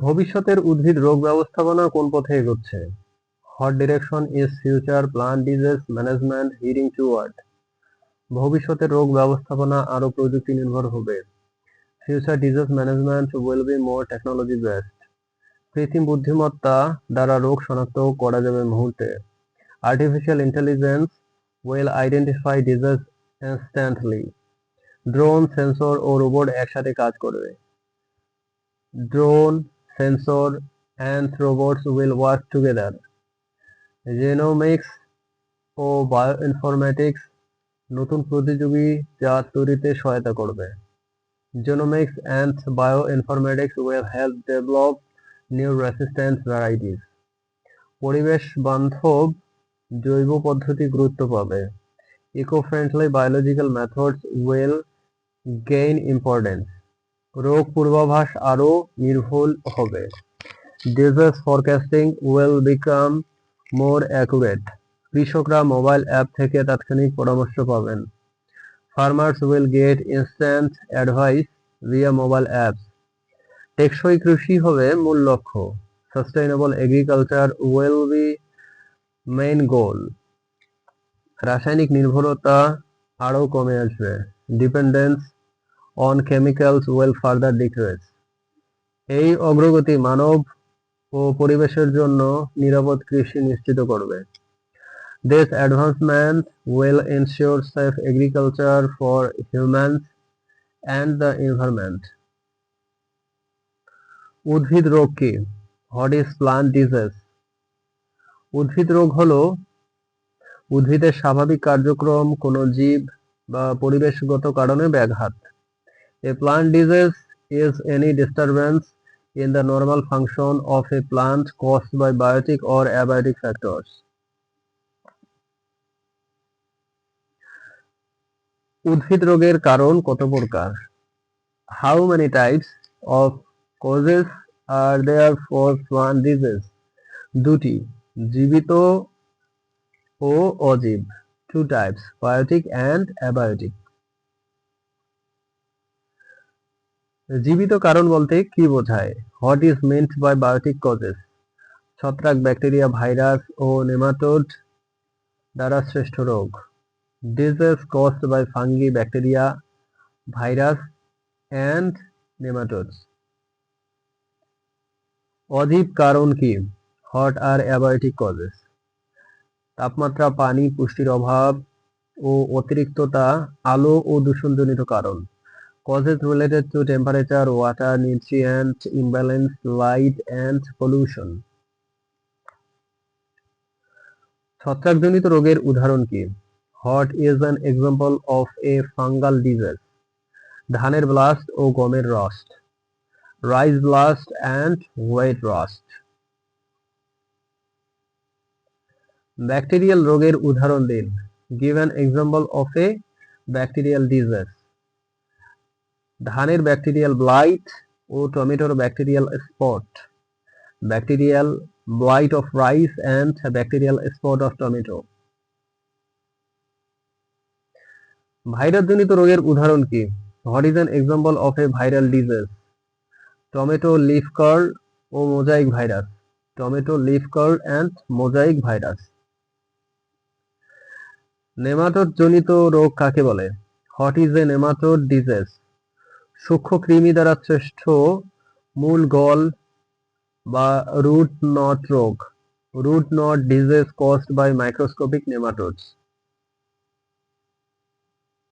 ভবিষ্যতের উদ্ভিদ রোগ ব্যবস্থাপনা কোন পথে এগোচ্ছে? What direction is future plant disease management heading toward? ভবিষ্যতের রোগ ব্যবস্থাপনা আরো প্রযুক্তি নির্ভর হবে। Future disease management will be more technology based. কৃত্রিম বুদ্ধিমত্তা দ্বারা রোগ শনাক্ত করা যাবে মুহূর্তে। Artificial intelligence will identify disease instantly. Drone, sensor ও রোবট একসাথে কাজ করবে। Drone, sensor and robots will work together. Genomics ও বায়োইনফরমেটিক্স নতুন প্রতিযোগী জাত তৈরিতে সহায়তা করবে। Genomics and bioinformatics will help develop new resistant varieties. পরিবেশ বান্ধব জৈব পদ্ধতি গুরুত্ব পাবে। Eco-friendly biological methods will gain importance. রোগ পূর্বাভাস আরো নির্ভুল হবে। Disease forecasting will become more accurate. কৃষকরা মোবাইল অ্যাপ থেকে তাৎক্ষণিক পরামর্শ পাবেন। Farmers will get instant advice via mobile apps. টেকসই কৃষি হবে মূল লক্ষ্য। Sustainable agriculture will be main goal. রাসায়নিক নির্ভরতা আরো কমে আসবে। Dependence on chemicals will further decrease. এই অগ্রগতি মানব ও পরিবেশের জন্য নিরাপদ কৃষি নিশ্চিত করবে। This advancement will ensure safe agriculture for humans and the environment. উদ্ভিদ রোগ কি? What is plant disease? উদ্ভিদ রোগ হলো উদ্ভিদের স্বাভাবিক কার্যক্রম কোনো জীব বা পরিবেশগত কারণে ব্যাঘাত। A plant disease is any disturbance in the normal function of a plant caused by biotic or abiotic factors. উদ্ভিদ রোগের কারণ কত প্রকার? How many types of causes are there for plant disease? দুটি, জীবিত ও অজীব। Two types, biotic and abiotic. জীবিত কারণ বলতে কি বোঝায়? What is meant by biotic causes? ছত্রাক, ব্যাকটেরিয়া, ভাইরাস ও নেমাটোড দ্বারা সৃষ্ট রোগ। Disease caused by fungi, bacteria, virus and nematodes. অজীব কারণ কি? What are abiotic causes? তাপমাত্রা, পানি, পুষ্টির অভাব ও অতিরিক্ততা, আলো ও দূষণজনিত কারণ। Causes related to temperature, water, nutrient imbalance, light and pollution. ছত্রাকজনিত রোগের উদাহরণ কি? What is an example of a fungal disease? ধানের ব্লাস্ট ও গমের roast. Rice blast and wheat rust. Bacterial রোগের উদাহরণ দিন। Give an example of a bacterial disease. ধানের ব্যাকটেরিয়াল ব্লাইট ও টমেটোর bacterial spot. Bacterial blight of rice and bacterial spot of tomato. ভাইরাসজনিত রোগের উদাহরণ কি? What is an example of a viral disease? Tomato leaf curl ও mosaic virus. Tomato leaf curl and mosaic virus. Nematode জনিত রোগ কাকে বলে? What is a nematode disease? সূক্ষ্ম কৃমি দ্বারা সৃষ্ট মূল গল বা রুট নট রোগ। Root knot disease caused by microscopic nematodes.